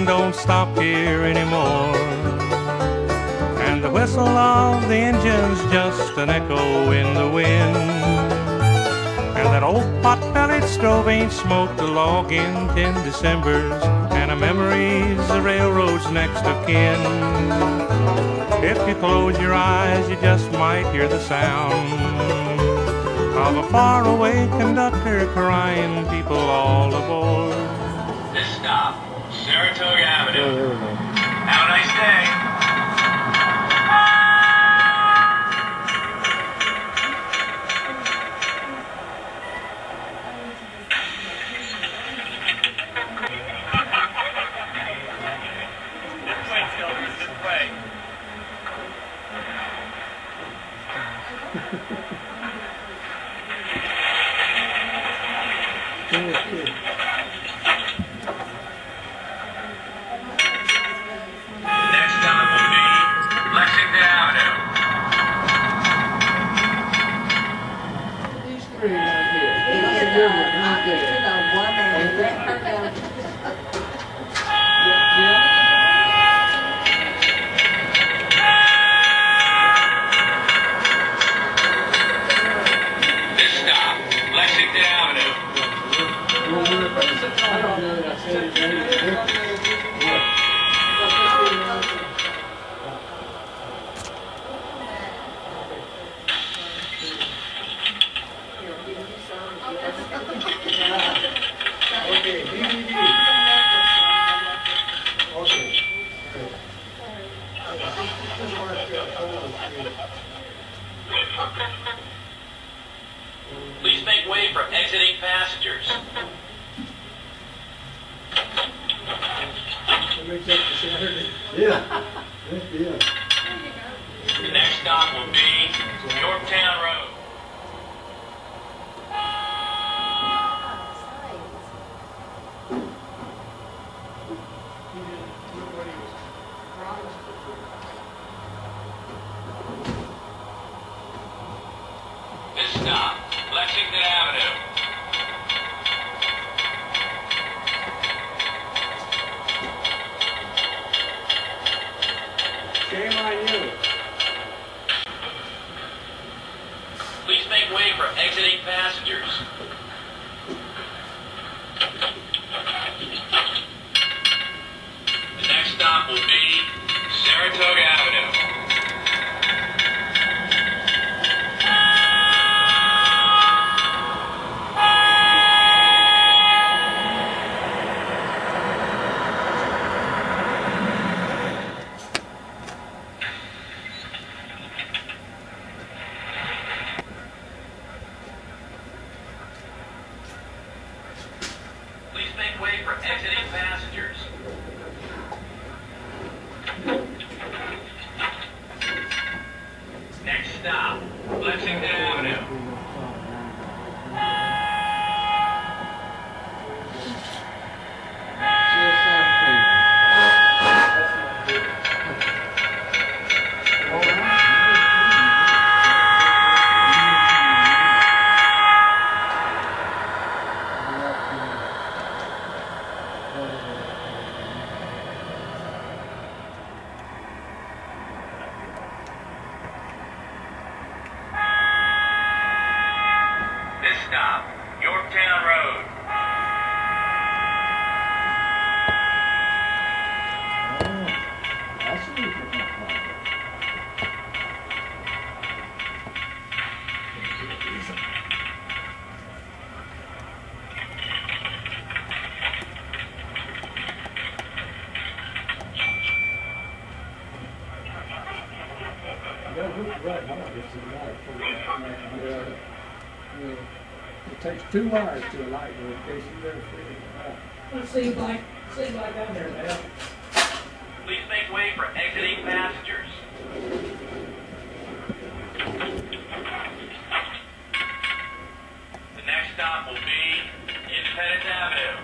train don't stop here anymore, and the whistle of the engine's just an echo in the wind, and that old pot-bellied stove ain't smoked a log in 10 Decembers, and a memory's the railroad's next of kin. If you close your eyes, you just might hear the sound of a faraway conductor crying people all aboard. This stop, Saratoga Avenue. Have a nice day. Next stop will be Lexington Avenue. These three right here. That's a good one, right there. This stop, Lexington Avenue. Please make way for exiting passengers. Yeah. The next stop will be Yorktown Road. This stop, Lexington Avenue. Shame on you. Please make way for exiting passengers. The next stop will be Saratoga Avenue. Please make way for exiting passengers. Next stop, Lexington Avenue. This stop, Yorktown Road. It takes 2 wires to a light bulb, in case you ever figured it out. Well, it seems like I'm there now. Please make way for exiting passengers. The next stop will be Independence Avenue.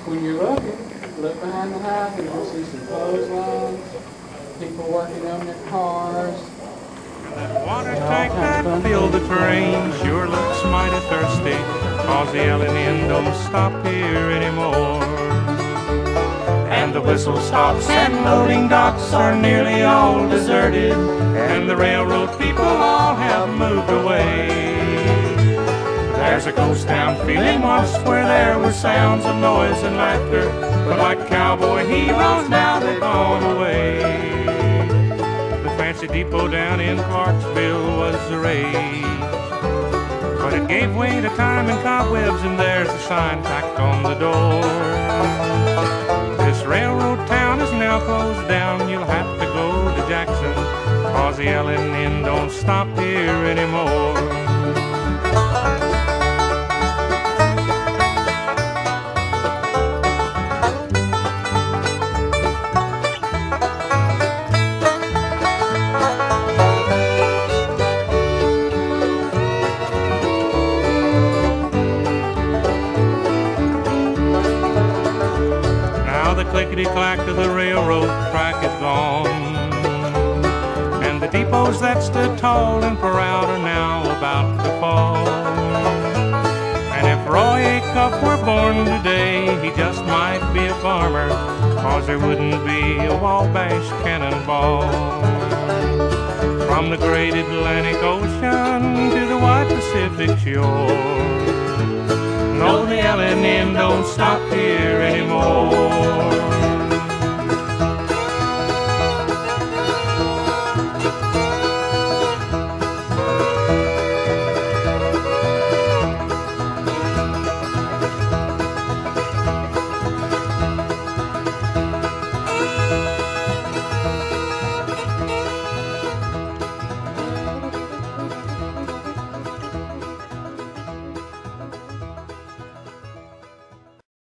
When you're looking, look behind the house and you'll see some clotheslines, people working on their cars. That water tank that filled the terrain sure looks mighty thirsty, 'cause the L&N don't stop here anymore. And the whistle stops and loading docks are nearly all deserted, and the railroad people all have moved away. There's a ghost town feeling once where there were sounds of noise and laughter, but like cowboy heroes now they've gone away. The fancy depot down in Clarksville was the rage, but it gave way to time and cobwebs, and there's a sign tacked on the door. This railroad town is now closed down, you'll have to go to Jackson, 'cause the L&N don't stop here anymore. Clickety-clack of the railroad track is gone, and the depots that stood tall and proud are now about to fall. And if Roy Acuff were born today, he just might be a farmer, 'cause there wouldn't be a Wabash cannonball. From from the great Atlantic Ocean to the wide Pacific shore. No, the L&N don't stop here